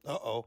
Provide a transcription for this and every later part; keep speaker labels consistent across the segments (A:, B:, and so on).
A: Uh-oh.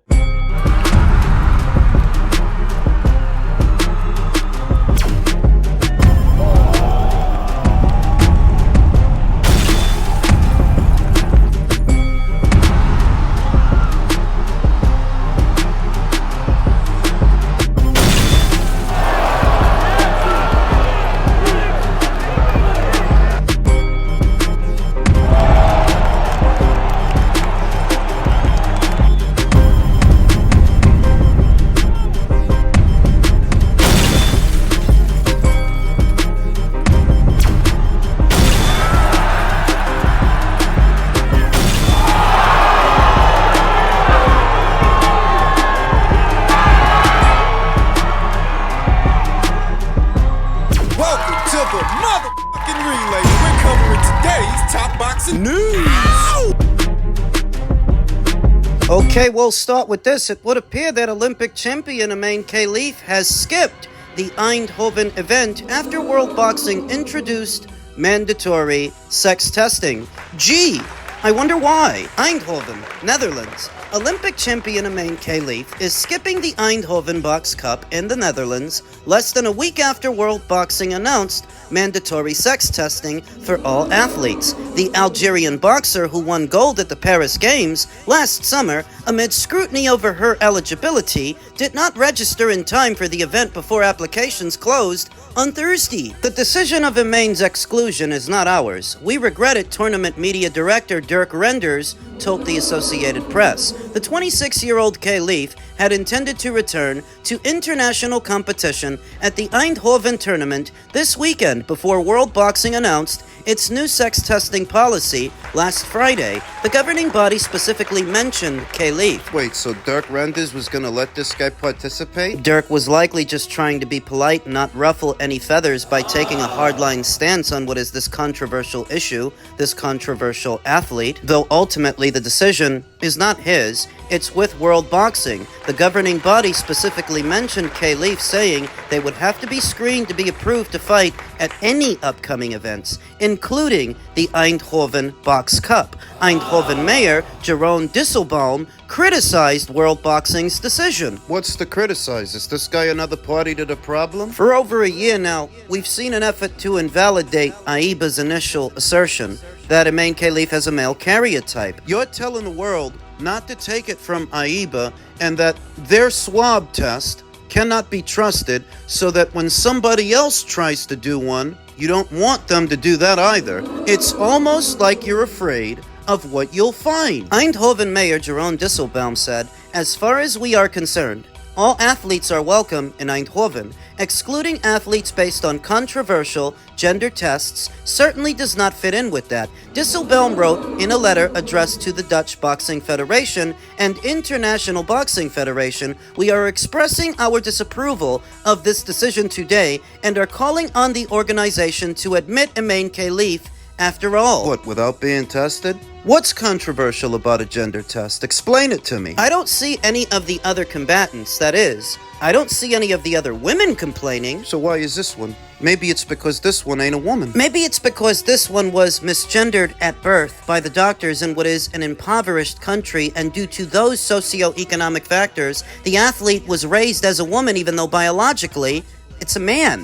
A: Okay, we'll start with this. It would appear that Olympic champion Imane Khelif has skipped the Eindhoven event after World Boxing introduced mandatory sex testing. Gee, I wonder why. Eindhoven, Netherlands. Olympic champion Imane Khelif is skipping the Eindhoven Box Cup in the Netherlands less than a week after World Boxing announced mandatory sex testing for all athletes. The Algerian boxer who won gold at the Paris Games last summer amid scrutiny over her eligibility did not register in time for the event before applications closed on Thursday. The decision of Imane's exclusion is not ours. We regret it, tournament media director Dirk Renders told the Associated Press. The 26-year-old Khelif had intended to return to international competition at the Eindhoven tournament this weekend before World Boxing announced its new sex testing policy last Friday. The governing body specifically mentioned Khelif.
B: Wait, so Dirk Renders was gonna let this guy participate?
A: Dirk was likely just trying to be polite and not ruffle any feathers by taking a hardline stance on what is this controversial issue, this controversial athlete, though ultimately the decision is not his, it's with World Boxing. The governing body specifically mentioned Khelif, saying they would have to be screened to be approved to fight at any upcoming events, including the Eindhoven Box Cup. Eindhoven Mayor Jeroen Dijsselbloem criticized World Boxing's decision.
B: What's to criticize? Is this guy another party to the problem?
A: For over a year now, we've seen an effort to invalidate AIBA's initial assertion that Imane Khelif has a male karyotype.
B: You're telling the world not to take it from AIBA and that their swab test cannot be trusted, so that when somebody else tries to do one, you don't want them to do that either. It's almost like you're afraid of what you'll find.
A: Eindhoven Mayor Jeroen Dijsselbloem said, "As far as we are concerned, all athletes are welcome in Eindhoven. Excluding athletes based on controversial gender tests certainly does not fit in with that." Dijsselbloem wrote in a letter addressed to the Dutch Boxing Federation and International Boxing Federation, "We are expressing our disapproval of this decision today and are calling on the organization to admit Imane Khelif after all."
B: What, without being tested? What's controversial about a gender test? Explain it to me.
A: I don't see any of the other combatants, that is, I don't see any of the other women complaining.
B: So why is this one? Maybe it's because this one ain't a woman.
A: Maybe it's because this one was misgendered at birth by the doctors in what is an impoverished country, and due to those socioeconomic factors, the athlete was raised as a woman even though biologically it's a man.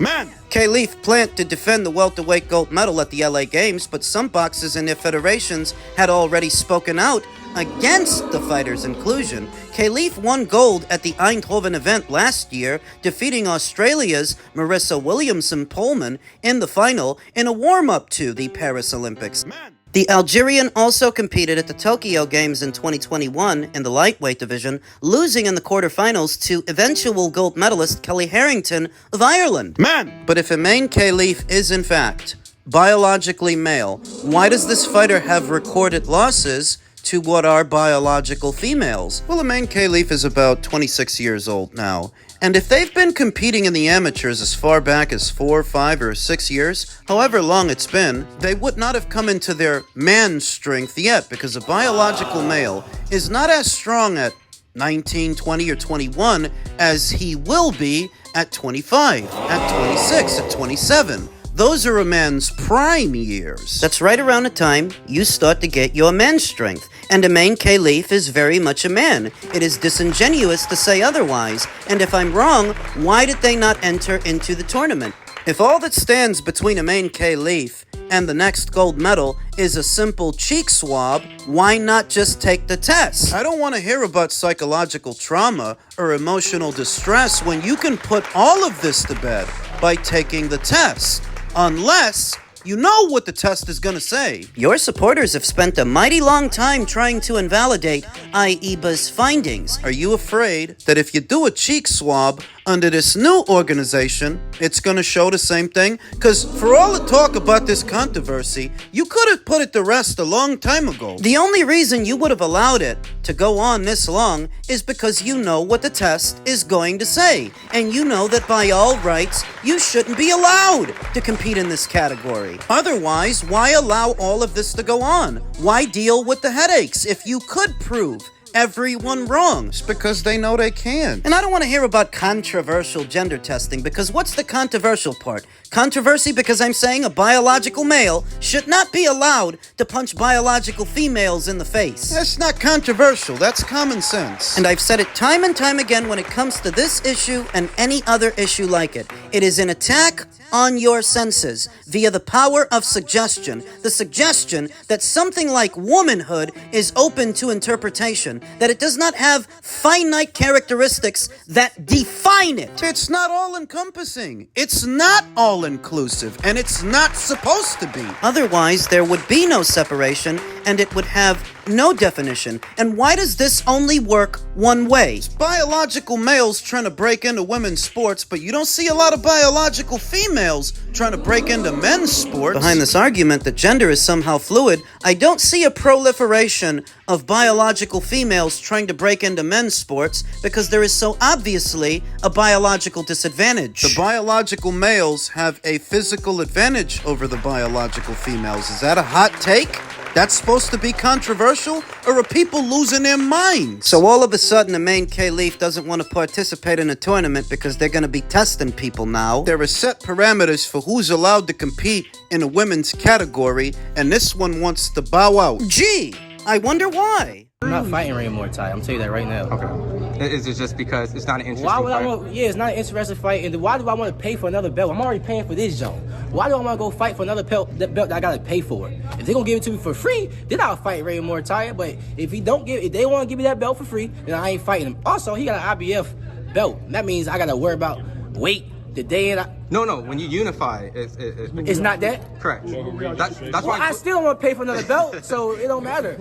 A: Khelif planned to defend the welterweight gold medal at the LA Games, but some boxers and their federations had already spoken out against the fighter's inclusion. Khelif won gold at the Eindhoven event last year, defeating Australia's Marissa Williamson-Pohlmann in the final in a warm-up to the Paris Olympics. The Algerian also competed at the Tokyo Games in 2021 in the lightweight division, losing in the quarterfinals to eventual gold medalist Kelly Harrington of Ireland. But if Imane Khelif is in fact biologically male, why does this fighter have recorded losses to what are biological females?
B: Well, Imane Khelif is about 26 years old now, and if they've been competing in the amateurs as far back as 4, 5, or 6 years, however long it's been, they would not have come into their man strength yet, because a biological male is not as strong at 19, 20, or 21 as he will be at 25, at 26, at 27. those are a man's prime years.
A: That's right around the time you start to get your man strength. And Imane Khelif is very much a man. It is disingenuous to say otherwise. And if I'm wrong, why did they not enter into the tournament?
B: If all that stands between Imane Khelif and the next gold medal is a simple cheek swab, why not just take the test? I don't want to hear about psychological trauma or emotional distress when you can put all of this to bed by taking the test. Unless you know what the test is going to say.
A: Your supporters have spent a mighty long time trying to invalidate IEBA's findings.
B: Are you afraid that if you do a cheek swab under this new organization, it's going to show the same thing? Because for all the talk about this controversy, you could have put it to rest a long time ago.
A: The only reason you would have allowed it to go on this long is because you know what the test is going to say. And you know that by all rights, you shouldn't be allowed to compete in this category.
B: Otherwise, why allow all of this to go on? Why deal with the headaches if you could prove everyone wrong? It's because they know they can.
A: And I don't want to hear about controversial gender testing, because what's the controversial part? Controversy because I'm saying a biological male should not be allowed to punch biological females in the face.
B: That's not controversial, that's common sense.
A: And I've said it time and time again when it comes to this issue and any other issue like it. It is an attack on your senses via the power of suggestion. The suggestion that something like womanhood is open to interpretation, that it does not have finite characteristics that define it.
B: It's not all-encompassing. It's not all-inclusive, and it's not supposed to be.
A: Otherwise, there would be no separation, and it would have no definition. And why does this only work one way?
B: It's biological males trying to break into women's sports, but you don't see a lot of biological females trying to break into men's sports.
A: Behind this argument that gender is somehow fluid, I don't see a proliferation of biological females trying to break into men's sports, because there is so obviously a biological disadvantage.
B: The biological males have a physical advantage over the biological females. Is that a hot take? That's supposed to be controversial? Or are people losing their minds?
A: So all of a sudden, Imane Khelif doesn't want to participate in a tournament because they're going to be testing people now.
B: There are set parameters for who's allowed to compete in a women's category, and this one wants to bow out.
A: Gee, I wonder why.
C: I'm not fighting anymore, Ty. I'm telling you that right now.
D: Okay. Is it just because it's not an interesting
C: Why would
D: fight?
C: I want? Yeah, it's not an interesting fight. And why do I want to pay for another belt? I'm already paying for this joint. Why do I want to go fight for another belt that I gotta pay for? If they're gonna give it to me for free, then I'll fight Ray Moore Ty. But if they want to give me that belt for free, then I ain't fighting him. Also, he got an IBF belt. That means I gotta worry about weight the day and
D: No. When you unify,
C: it's not that.
D: Correct. That's
C: Well,
D: why
C: I still don't want to pay for another belt, so it don't matter.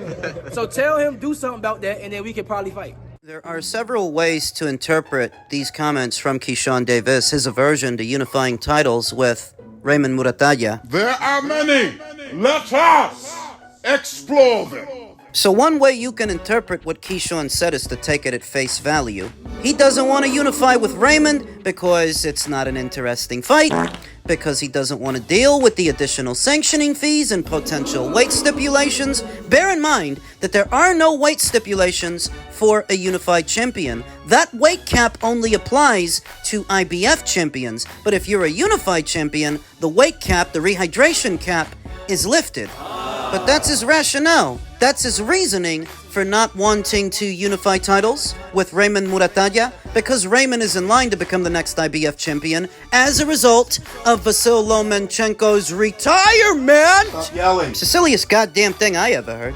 C: So tell him do something about that, and then we can probably fight.
A: There are several ways to interpret these comments from Keyshawn Davis, his aversion to unifying titles with Raymond Muratalla.
E: There are many. Let us explore them.
A: So one way you can interpret what Keyshawn said is to take it at face value. He doesn't want to unify with Raymond because it's not an interesting fight, because he doesn't want to deal with the additional sanctioning fees and potential weight stipulations. Bear in mind that there are no weight stipulations for a unified champion. That weight cap only applies to IBF champions, but if you're a unified champion, the weight cap, the rehydration cap, is lifted. But that's his rationale. That's his reasoning for not wanting to unify titles with Raymond Muratalla, because Raymond is in line to become the next IBF champion as a result of Vasyl Lomachenko's retirement.
B: Stop yelling.
A: It's the silliest goddamn thing I ever heard.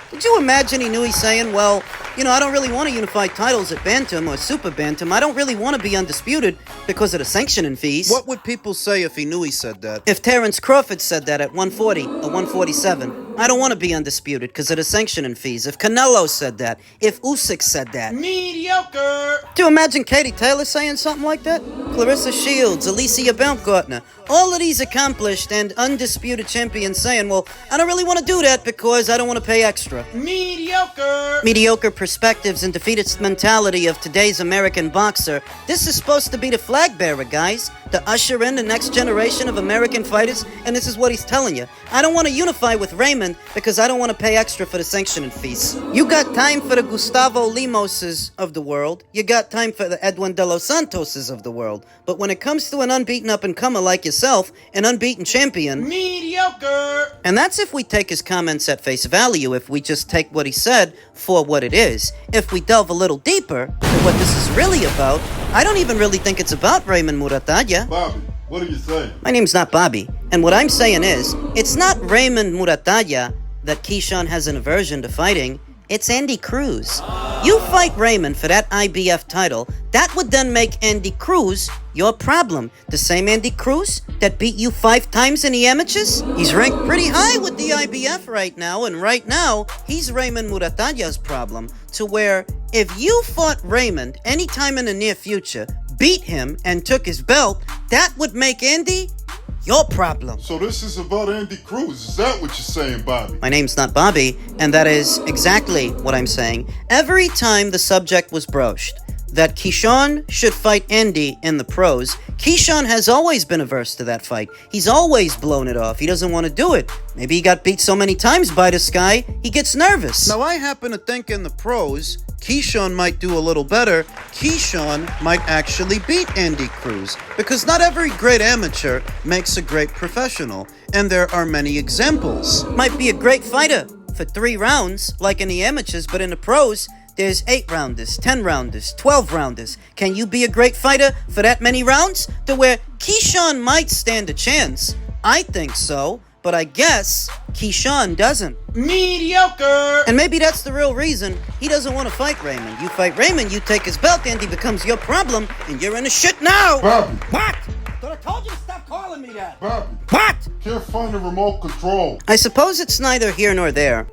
A: Did you imagine he knew he's saying, well, I don't really want to unify titles at Bantam or Super Bantam. I don't really want to be undisputed because of the sanctioning fees.
B: What would people say if he knew he said that?
A: If Terrence Crawford said that at 140 or 147, I don't want to be undisputed because of the sanctioning fees. If Canelo said that, if Usyk said that.
B: Mediocre.
A: Do you imagine Katie Taylor saying something like that? Clarissa Shields, Alicia Baumgartner, all of these accomplished and undisputed champions saying, well, I don't really want to do that because I don't want to pay extra.
B: Mediocre.
A: Mediocre perspectives and defeatist mentality of today's American boxer. This is supposed to be the flag bearer, guys, to usher in the next generation of American fighters, and this is what he's telling you. I don't want to unify with Raymond Raymond because I don't want to pay extra for the sanctioning fees. You got time for the Gustavo Limoses of the world. You got time for the Edwin De Los Santoses of the world. But when it comes to an unbeaten up-and-comer like yourself, an unbeaten champion...
E: Mediocre!
A: And that's if we take his comments at face value, if we just take what he said for what it is. If we delve a little deeper to what this is really about, I don't even really think it's about Raymond Muratalla.
E: Bobby, what are you saying?
A: My name's not Bobby, and what I'm saying is, it's not Raymond Muratalla that Keyshawn has an aversion to fighting, it's Andy Cruz. You fight Raymond for that IBF title, that would then make Andy Cruz your problem. The same Andy Cruz that beat you 5 times in the amateurs? He's ranked pretty high with the IBF right now, and right now, he's Raymond Muratalla's problem, to where if you fought Raymond anytime in the near future, beat him, and took his belt, that would make Andy your problem.
E: So this is about Andy Cruz. Is that what you're saying, Bobby?
A: My name's not Bobby, and that is exactly what I'm saying. Every time the subject was broached that Keyshawn should fight Andy in the pros, Keyshawn has always been averse to that fight. He's always blown it off. He doesn't want to do it. Maybe he got beat so many times by this guy, he gets nervous.
B: Now, I happen to think in the pros, Keyshawn might do a little better. Keyshawn might actually beat Andy Cruz, because not every great amateur makes a great professional, and there are many examples.
A: Might be a great fighter for 3 rounds, like in the amateurs, but in the pros, there's 8-rounders, 10-rounders, 12-rounders. Can you be a great fighter for that many rounds? To where Keyshawn might stand a chance. I think so, but I guess Keyshawn doesn't.
E: Mediocre!
A: And maybe that's the real reason he doesn't want to fight Raymond. You fight Raymond, you take his belt, Andy becomes your problem, and you're in the shit now!
E: Bobby!
A: What? But I told you to stop calling me that!
E: Bobby!
A: What?
E: Can't find the remote control.
A: I suppose it's neither here nor there,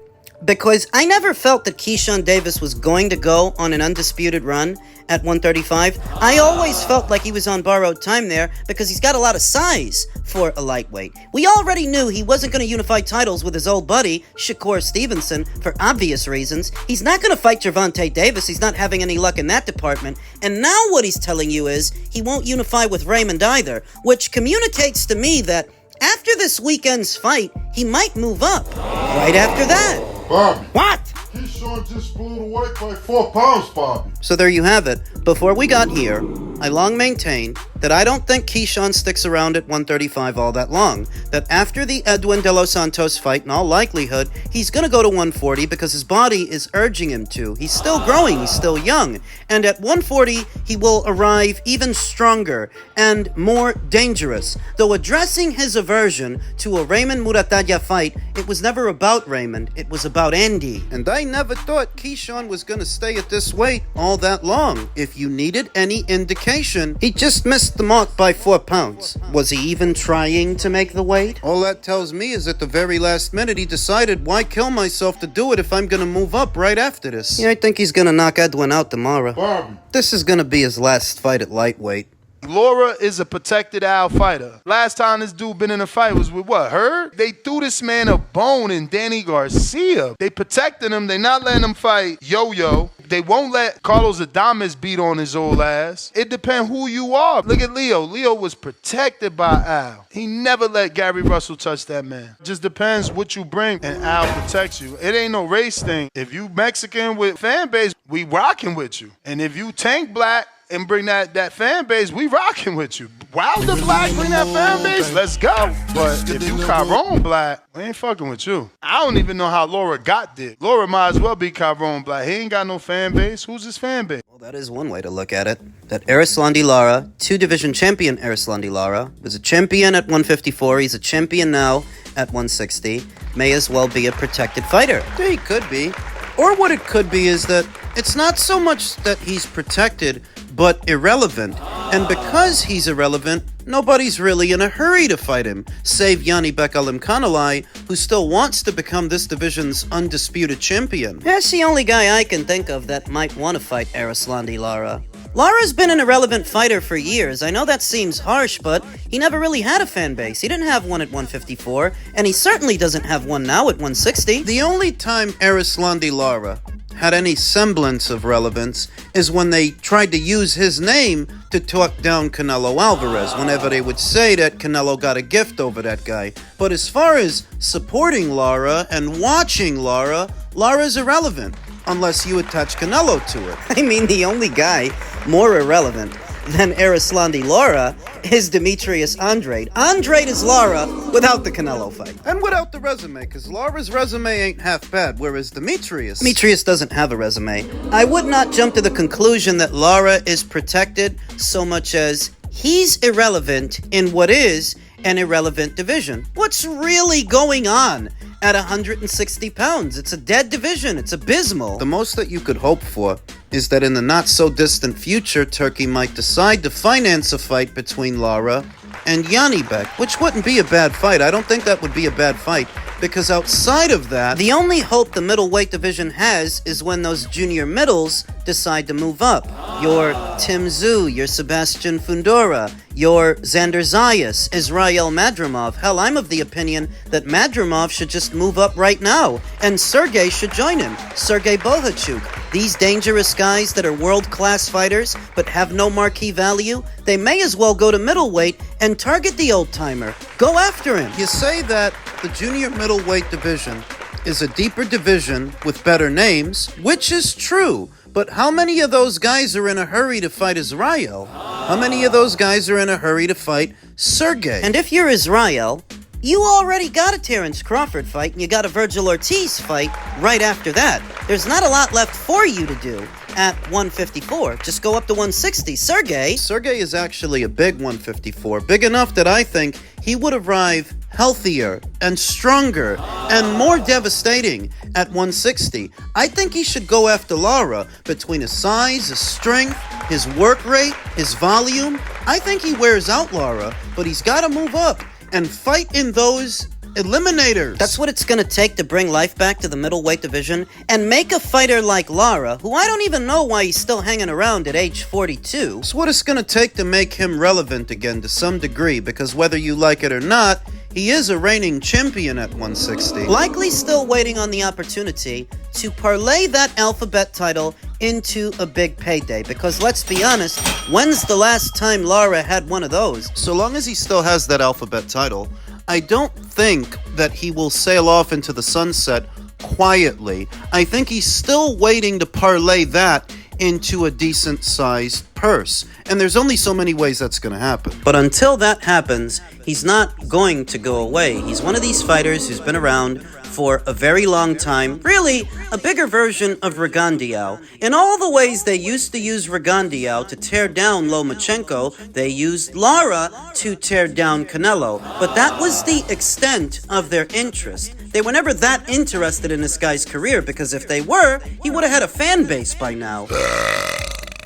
A: because I never felt that Keyshawn Davis was going to go on an undisputed run at 135. I always felt like he was on borrowed time there because he's got a lot of size for a lightweight. We already knew he wasn't going to unify titles with his old buddy, Shakur Stevenson, for obvious reasons. He's not going to fight Gervonta Davis. He's not having any luck in that department. And now what he's telling you is he won't unify with Raymond either, which communicates to me that after this weekend's fight, he might move up right after that.
E: Bobby!
A: What?
E: Keyshawn just blew the weight by 4 pounds, Bobby.
B: So there you have it. Before we got here, I long maintained that I don't think Keyshawn sticks around at 135 all that long. That after the Edwin De Los Santos fight, in all likelihood, he's going to go to 140 because his body is urging him to. He's still growing, he's still young. And at 140, he will arrive even stronger and more dangerous. Though addressing his aversion to a Raymond Muratalla fight, it was never about Raymond, it was about Andy. And I never thought Keyshawn was going to stay at this weight all that long. If you needed any indication, he just missed the mark by 4 pounds. Was he even trying to make the weight? All that tells me is at the very last minute he decided, why kill myself to do it if I'm going to move up right after this?
A: Yeah, I think he's going to knock Edwin out tomorrow.
E: Bobby!
B: This is going to be his last fight at lightweight.
F: Lara is a protected owl fighter. Last time this dude been in a fight was with what, her? They threw this man a bone in Danny Garcia. They protected him. They not letting him fight Yo-Yo. They won't let Carlos Adames beat on his old ass. It depends who you are. Look at Leo. Leo was protected by Al. He never let Gary Russell touch that man. Just depends what you bring, and Al protects you. It ain't no race thing. If you Mexican with fan base, we rocking with you. And if you tank black and bring that fan base, we rocking with you. Wilder Black, bring that fan base, let's go. But if you Chiron Black, we ain't fucking with you. I don't even know how Lara got there. Lara might as well be Chiron Black. He ain't got no fan base. Who's his fan base?
A: Well, that is one way to look at it. That Erislandy Lara, 2-division champion Erislandy Lara, was a champion at 154. He's a champion now at 160. May as well be a protected fighter.
B: Yeah, he could be. Or what it could be is that it's not so much that he's protected, but irrelevant. And because he's irrelevant, nobody's really in a hurry to fight him, save Yanni Bekalim Kanalai, who still wants to become this division's undisputed champion.
A: That's the only guy I can think of that might want to fight Erislandy Lara. Lara's been an irrelevant fighter for years. I know that seems harsh, but he never really had a fan base. He didn't have one at 154, and he certainly doesn't have one now at 160.
B: The only time Erislandy Lara had any semblance of relevance is when they tried to use his name to talk down Canelo Alvarez, whenever they would say that Canelo got a gift over that guy. But as far as supporting Lara and watching Lara, Lara's irrelevant, unless you attach Canelo to it.
A: I mean, the only guy more irrelevant than Erislandy Lara is Demetrius Andrade. Andrade is Lara without the Canelo fight.
B: And without the resume, because Lara's resume ain't half bad, whereas Demetrius
A: Doesn't have a resume. I would not jump to the conclusion that Lara is protected so much as he's irrelevant in what is an irrelevant division. What's really going on at 160 pounds? It's a dead division. It's abysmal.
B: The most that you could hope for is that in the not-so-distant future, Turkey might decide to finance a fight between Lara and Janibek, which wouldn't be a bad fight. I don't think that would be a bad fight, because outside of that,
A: The only hope the middleweight division has is when those junior middles decide to move up. Your Tim Tszyu, your Sebastian Fundora, your Xander Zayas, Israel Madrimov. Hell, I'm of the opinion that Madrimov should just move up right now, and Sergey should join him. Sergey Bohachuk. These dangerous guys that are world-class fighters but have no marquee value, they may as well go to middleweight and target the old-timer. Go after him.
B: you say that the junior middleweight division is a deeper division with better names, which is true. But how many of those guys are in a hurry to fight Israel? How many of those guys are in a hurry to fight Sergey?
A: And if you're Israel, you already got a Terence Crawford fight, and you got a Virgil Ortiz fight right after that. There's not a lot left for you to do at 154. Just go up to 160.
B: Sergey is actually a big 154, big enough that I think he would arrive healthier and stronger and more devastating at 160. I think he should go after Lara between his size, his strength, his work rate, his volume. I think he wears out Lara, but he's got to move up and fight in those eliminators.
A: That's what it's going to take to bring life back to the middleweight division and make a fighter like Lara, who I don't even know why he's still hanging around at age 42.
B: It's what it's going to take to make him relevant again to some degree, because whether you like it or not, he is a reigning champion at 160.
A: Likely still waiting on the opportunity to parlay that alphabet title into a big payday, because let's be honest, when's the last time Lara had one of those?
B: So long as he still has that alphabet title, I don't think that he will sail off into the sunset quietly. I think he's still waiting to parlay that into a decent-sized purse. And there's only so many ways that's going to happen.
A: But until that happens, he's not going to go away. He's one of these fighters who's been around for a very long time. Really, a bigger version of Rigondeaux. In all the ways they used to use Rigondeaux to tear down Lomachenko, they used Lara to tear down Canelo. But that was the extent of their interest. They were never that interested in this guy's career, because if they were, he would have had a fan base by now.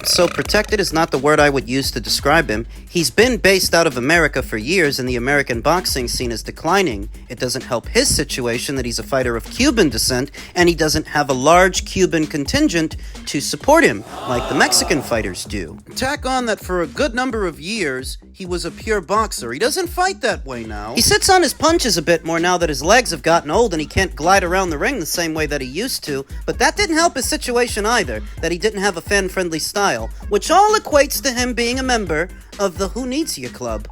A: So protected is not the word I would use to describe him. He's been based out of America for years, and the American boxing scene is declining. It doesn't help his situation that he's a fighter of Cuban descent, and he doesn't have a large Cuban contingent to support him, like the Mexican fighters do.
B: Tack on that for a good number of years, he was a pure boxer. He doesn't fight that way now.
A: He sits on his punches a bit more now that his legs have gotten old and he can't glide around the ring the same way that he used to, but that didn't help his situation either, that he didn't have a fan-friendly style, which all equates to him being a member of the Who Needs You Club.